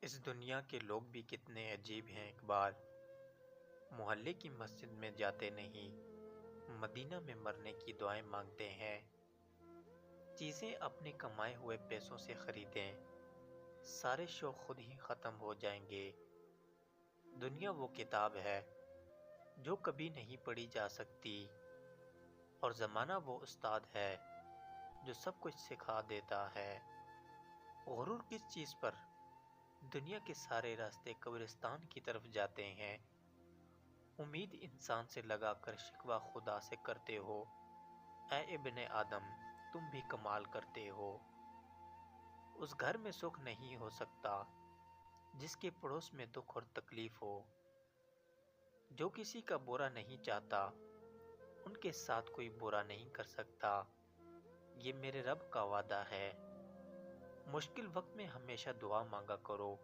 اس دنیا کے لوگ بھی کتنے عجیب ہیں، اقبال۔ محلے کی مسجد میں جاتے نہیں، مدینہ میں مرنے کی دعائیں مانگتے ہیں۔ چیزیں اپنے کمائے ہوئے پیسوں سے خریدیں، سارے شوق خود ہی ختم ہو جائیں گے۔ دنیا وہ کتاب ہے جو کبھی نہیں پڑھی جا سکتی، اور زمانہ وہ استاد ہے جو سب کچھ سکھا دیتا ہے۔ غرور کس چیز پر؟ دنیا کے سارے راستے قبرستان کی طرف جاتے ہیں۔ امید انسان سے لگا کر شکوہ خدا سے کرتے ہو، اے ابن آدم تم بھی کمال کرتے ہو۔ اس گھر میں سکھ نہیں ہو سکتا جس کے پڑوس میں دکھ اور تکلیف ہو۔ جو کسی کا برا نہیں چاہتا ان کے ساتھ کوئی برا نہیں کر سکتا، یہ میرے رب کا وعدہ ہے۔ مشکل وقت میں ہمیشہ دعا مانگا کرو،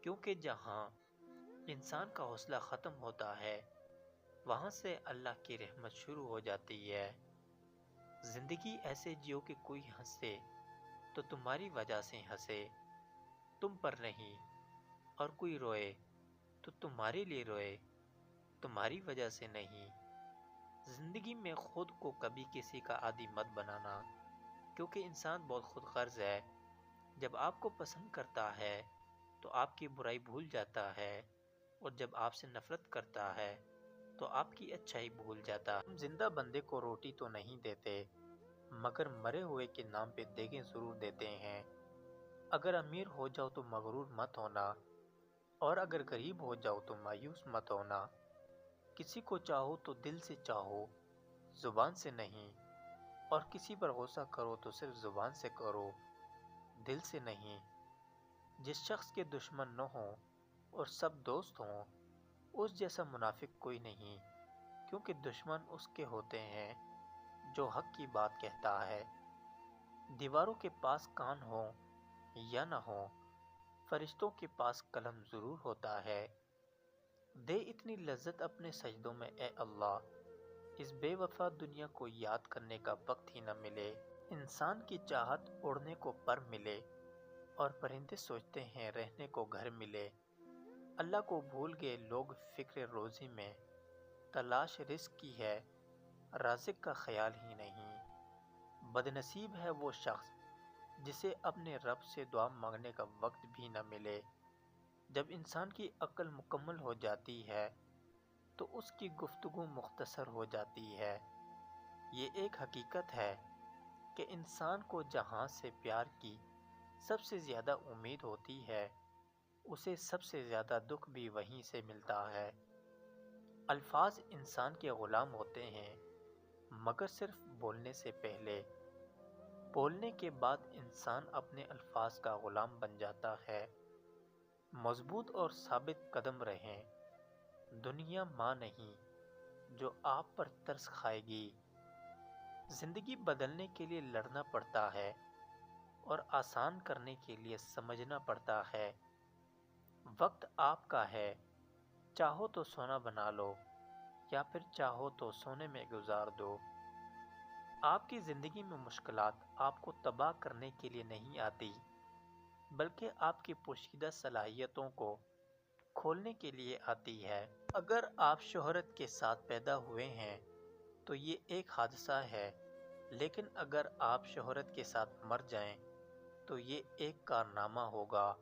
کیونکہ جہاں انسان کا حوصلہ ختم ہوتا ہے وہاں سے اللہ کی رحمت شروع ہو جاتی ہے۔ زندگی ایسے جیو کہ کوئی ہنسے تو تمہاری وجہ سے ہنسے، تم پر نہیں، اور کوئی روئے تو تمہارے لیے روئے، تمہاری وجہ سے نہیں۔ زندگی میں خود کو کبھی کسی کا عادی مت بنانا، کیونکہ انسان بہت خود غرض ہے۔ جب آپ کو پسند کرتا ہے تو آپ کی برائی بھول جاتا ہے، اور جب آپ سے نفرت کرتا ہے تو آپ کی اچھائی بھول جاتا ہے۔ ہم زندہ بندے کو روٹی تو نہیں دیتے، مگر مرے ہوئے کے نام پہ دیگیں ضرور دیتے ہیں۔ اگر امیر ہو جاؤ تو مغرور مت ہونا، اور اگر غریب ہو جاؤ تو مایوس مت ہونا۔ کسی کو چاہو تو دل سے چاہو، زبان سے نہیں، اور کسی پر غصہ کرو تو صرف زبان سے کرو، دل سے نہیں۔ جس شخص کے دشمن نہ ہوں اور سب دوست ہوں، اس جیسا منافق کوئی نہیں، کیونکہ دشمن اس کے ہوتے ہیں جو حق کی بات کہتا ہے۔ دیواروں کے پاس کان ہوں یا نہ ہوں، فرشتوں کے پاس قلم ضرور ہوتا ہے۔ دے اتنی لذت اپنے سجدوں میں اے اللہ، اس بے وفا دنیا کو یاد کرنے کا وقت ہی نہ ملے۔ انسان کی چاہت اڑنے کو پر ملے، اور پرندے سوچتے ہیں رہنے کو گھر ملے۔ اللہ کو بھول گئے لوگ فکر روزی میں، تلاش رزق کی ہے رازق کا خیال ہی نہیں۔ بد نصیب ہے وہ شخص جسے اپنے رب سے دعا مانگنے کا وقت بھی نہ ملے۔ جب انسان کی عقل مکمل ہو جاتی ہے تو اس کی گفتگو مختصر ہو جاتی ہے۔ یہ ایک حقیقت ہے کہ انسان کو جہاں سے پیار کی سب سے زیادہ امید ہوتی ہے، اسے سب سے زیادہ دکھ بھی وہیں سے ملتا ہے۔ الفاظ انسان کے غلام ہوتے ہیں، مگر صرف بولنے سے پہلے۔ بولنے کے بعد انسان اپنے الفاظ کا غلام بن جاتا ہے۔ مضبوط اور ثابت قدم رہیں، دنیا ماں نہیں جو آپ پر ترس کھائے گی۔ زندگی بدلنے کے لیے لڑنا پڑتا ہے، اور آسان کرنے کے لیے سمجھنا پڑتا ہے۔ وقت آپ کا ہے، چاہو تو سونا بنا لو، یا پھر چاہو تو سونے میں گزار دو۔ آپ کی زندگی میں مشکلات آپ کو تباہ کرنے کے لیے نہیں آتی، بلکہ آپ کی پوشیدہ صلاحیتوں کو کھولنے کے لیے آتی ہے۔ اگر آپ شہرت کے ساتھ پیدا ہوئے ہیں تو یہ ایک حادثہ ہے، لیکن اگر آپ شہرت کے ساتھ مر جائیں تو یہ ایک کارنامہ ہوگا۔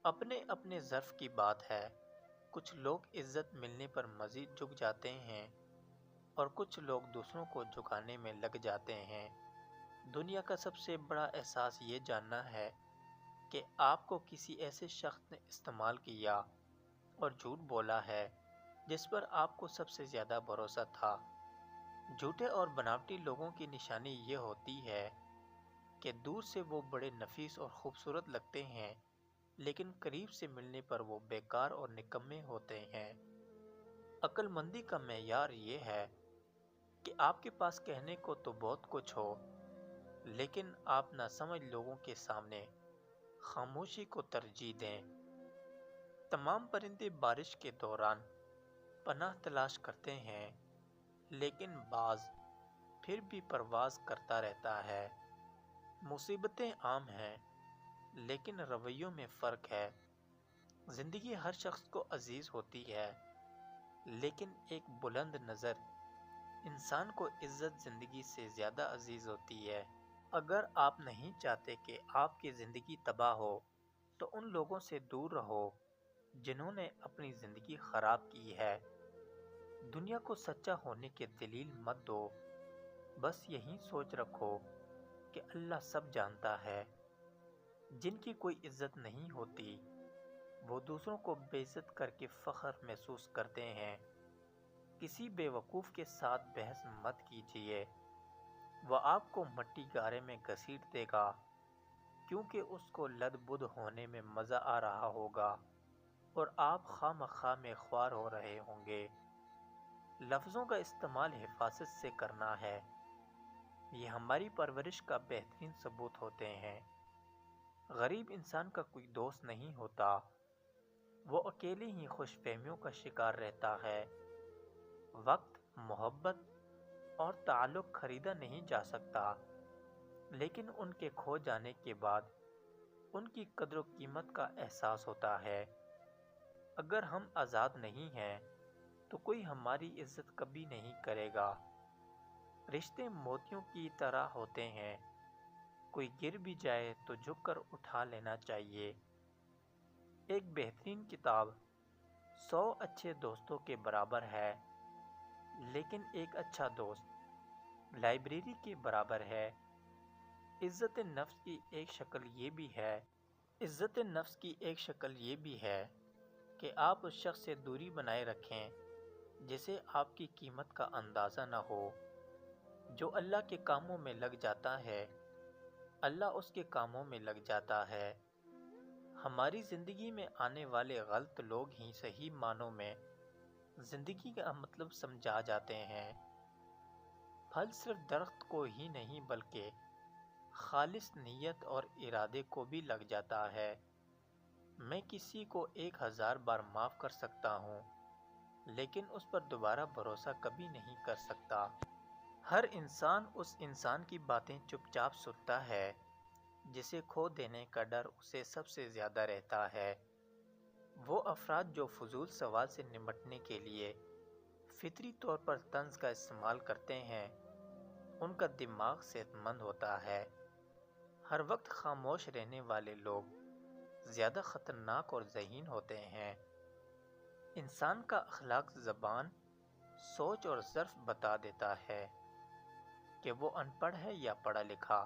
اپنے اپنے ظرف کی بات ہے، کچھ لوگ عزت ملنے پر مزید جھک جاتے ہیں، اور کچھ لوگ دوسروں کو جھکانے میں لگ جاتے ہیں۔ دنیا کا سب سے بڑا احساس یہ جاننا ہے کہ آپ کو کسی ایسے شخص نے استعمال کیا اور جھوٹ بولا ہے جس پر آپ کو سب سے زیادہ بھروسہ تھا۔ جھوٹے اور بناوٹی لوگوں کی نشانی یہ ہوتی ہے کہ دور سے وہ بڑے نفیس اور خوبصورت لگتے ہیں، لیکن قریب سے ملنے پر وہ بیکار اور نکمے ہوتے ہیں۔ عقل مندی کا معیار یہ ہے کہ آپ کے پاس کہنے کو تو بہت کچھ ہو، لیکن آپ ناسمجھ لوگوں کے سامنے خاموشی کو ترجیح دیں۔ تمام پرندے بارش کے دوران پناہ تلاش کرتے ہیں، لیکن باز پھر بھی پرواز کرتا رہتا ہے۔ مصیبتیں عام ہیں، لیکن رویوں میں فرق ہے۔ زندگی ہر شخص کو عزیز ہوتی ہے، لیکن ایک بلند نظر انسان کو عزت زندگی سے زیادہ عزیز ہوتی ہے۔ اگر آپ نہیں چاہتے کہ آپ کی زندگی تباہ ہو تو ان لوگوں سے دور رہو جنہوں نے اپنی زندگی خراب کی ہے۔ دنیا کو سچا ہونے کے دلیل مت دو، بس یہی سوچ رکھو کہ اللہ سب جانتا ہے۔ جن کی کوئی عزت نہیں ہوتی وہ دوسروں کو بے عزت کر کے فخر محسوس کرتے ہیں۔ کسی بے وقوف کے ساتھ بحث مت کیجیے، وہ آپ کو مٹی گارے میں گھسیٹ دے گا، کیونکہ اس کو لد بد ہونے میں مزہ آ رہا ہوگا اور آپ خواہ مخواہ میں خوار ہو رہے ہوں گے۔ لفظوں کا استعمال حفاظت سے کرنا ہے، یہ ہماری پرورش کا بہترین ثبوت ہوتے ہیں۔ غریب انسان کا کوئی دوست نہیں ہوتا، وہ اکیلے ہی خوش فہمیوں کا شکار رہتا ہے۔ وقت، محبت اور تعلق خریدا نہیں جا سکتا، لیکن ان کے کھو جانے کے بعد ان کی قدر و قیمت کا احساس ہوتا ہے۔ اگر ہم آزاد نہیں ہیں تو کوئی ہماری عزت کبھی نہیں کرے گا۔ رشتے موتیوں کی طرح ہوتے ہیں، کوئی گر بھی جائے تو جھک کر اٹھا لینا چاہیے۔ ایک بہترین کتاب 100 اچھے دوستوں کے برابر ہے، لیکن ایک اچھا دوست لائبریری کے برابر ہے۔ عزت نفس کی ایک شکل یہ بھی ہے کہ آپ اس شخص سے دوری بنائے رکھیں جسے آپ کی قیمت کا اندازہ نہ ہو۔ جو اللہ کے کاموں میں لگ جاتا ہے، اللہ اس کے کاموں میں لگ جاتا ہے۔ ہماری زندگی میں آنے والے غلط لوگ ہی صحیح معنوں میں زندگی کا مطلب سمجھا جاتے ہیں۔ پھل صرف درخت کو ہی نہیں بلکہ خالص نیت اور ارادے کو بھی لگ جاتا ہے۔ میں کسی کو 1000 بار معاف کر سکتا ہوں، لیکن اس پر دوبارہ بھروسہ کبھی نہیں کر سکتا۔ ہر انسان اس انسان کی باتیں چپ چاپ سنتا ہے جسے کھو دینے کا ڈر اسے سب سے زیادہ رہتا ہے۔ وہ افراد جو فضول سوال سے نمٹنے کے لیے فطری طور پر طنز کا استعمال کرتے ہیں، ان کا دماغ صحت مند ہوتا ہے۔ ہر وقت خاموش رہنے والے لوگ زیادہ خطرناک اور ذہین ہوتے ہیں۔ انسان کا اخلاق زبان، سوچ اور ظرف بتا دیتا ہے کہ وہ ان پڑھ ہے یا پڑھا لکھا۔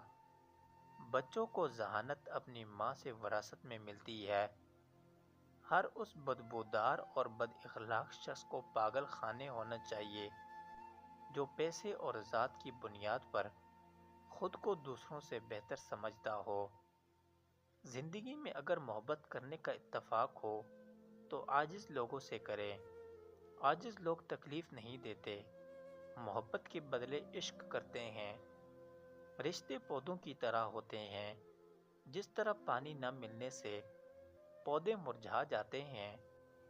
بچوں کو ذہانت اپنی ماں سے وراثت میں ملتی ہے۔ ہر اس بدبودار اور بد اخلاق شخص کو پاگل خانے ہونا چاہیے جو پیسے اور ذات کی بنیاد پر خود کو دوسروں سے بہتر سمجھتا ہو۔ زندگی میں اگر محبت کرنے کا اتفاق ہو تو عاجز لوگوں سے کریں۔ عاجز لوگ تکلیف نہیں دیتے، محبت کے بدلے عشق کرتے ہیں۔ رشتے پودوں کی طرح ہوتے ہیں، جس طرح پانی نہ ملنے سے پودے مرجھا جاتے ہیں،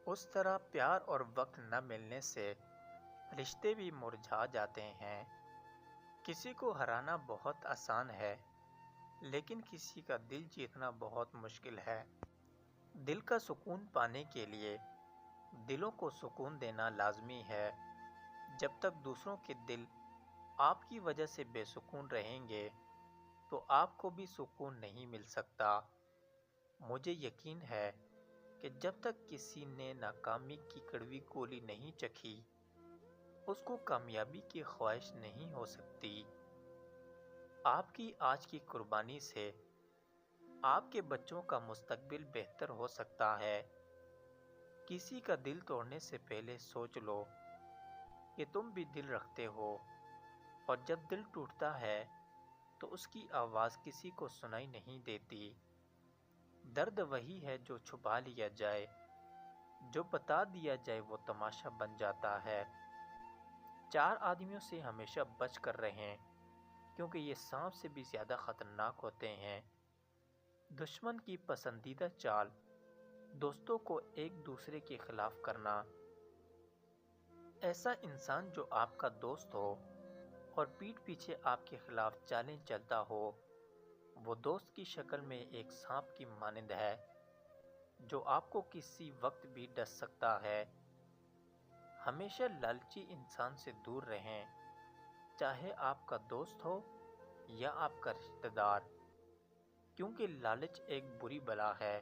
اس طرح پیار اور وقت نہ ملنے سے رشتے بھی مرجھا جاتے ہیں۔ کسی کو ہرانا بہت آسان ہے، لیکن کسی کا دل جیتنا بہت مشکل ہے۔ دل کا سکون پانے کے لیے دلوں کو سکون دینا لازمی ہے۔ جب تک دوسروں کے دل آپ کی وجہ سے بے سکون رہیں گے تو آپ کو بھی سکون نہیں مل سکتا۔ مجھے یقین ہے کہ جب تک کسی نے ناکامی کی کڑوی گولی نہیں چکھی، اس کو کامیابی کی خواہش نہیں ہو سکتی۔ آپ کی آج کی قربانی سے آپ کے بچوں کا مستقبل بہتر ہو سکتا ہے۔ کسی کا دل توڑنے سے پہلے سوچ لو کہ تم بھی دل رکھتے ہو، اور جب دل ٹوٹتا ہے تو اس کی آواز کسی کو سنائی نہیں دیتی۔ درد وہی ہے جو چھپا لیا جائے، جو بتا دیا جائے وہ تماشا بن جاتا ہے۔ 4 آدمیوں سے ہمیشہ بچ کر رہیں، کیونکہ یہ سانپ سے بھی زیادہ خطرناک ہوتے ہیں۔ دشمن کی پسندیدہ چال دوستوں کو ایک دوسرے کے خلاف کرنا۔ ایسا انسان جو آپ کا دوست ہو اور پیٹھ پیچھے آپ کے خلاف چالیں چلتا ہو، وہ دوست کی شکل میں ایک سانپ کی مانند ہے جو آپ کو کسی وقت بھی ڈس سکتا ہے۔ ہمیشہ لالچی انسان سے دور رہیں، چاہے آپ کا دوست ہو یا آپ کا رشتہ دار، کیونکہ لالچ ایک بری بلا ہے۔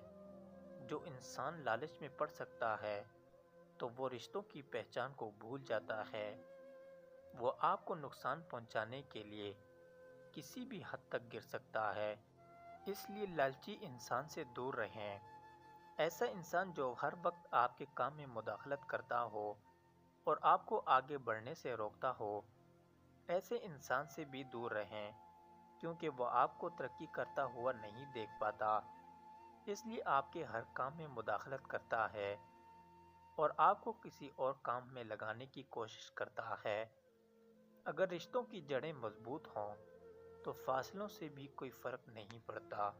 جو انسان لالچ میں پڑ سکتا ہے تو وہ رشتوں کی پہچان کو بھول جاتا ہے۔ وہ آپ کو نقصان پہنچانے کے لیے کسی بھی حد تک گر سکتا ہے۔ اس لیے لالچی انسان سے دور رہیں۔ ایسا انسان جو ہر وقت آپ کے کام میں مداخلت کرتا ہو اور آپ کو آگے بڑھنے سے روکتا ہو، ایسے انسان سے بھی دور رہیں، کیونکہ وہ آپ کو ترقی کرتا ہوا نہیں دیکھ پاتا، اس لیے آپ کے ہر کام میں مداخلت کرتا ہے اور آپ کو کسی اور کام میں لگانے کی کوشش کرتا ہے۔ اگر رشتوں کی جڑیں مضبوط ہوں تو فاصلوں سے بھی کوئی فرق نہیں پڑتا۔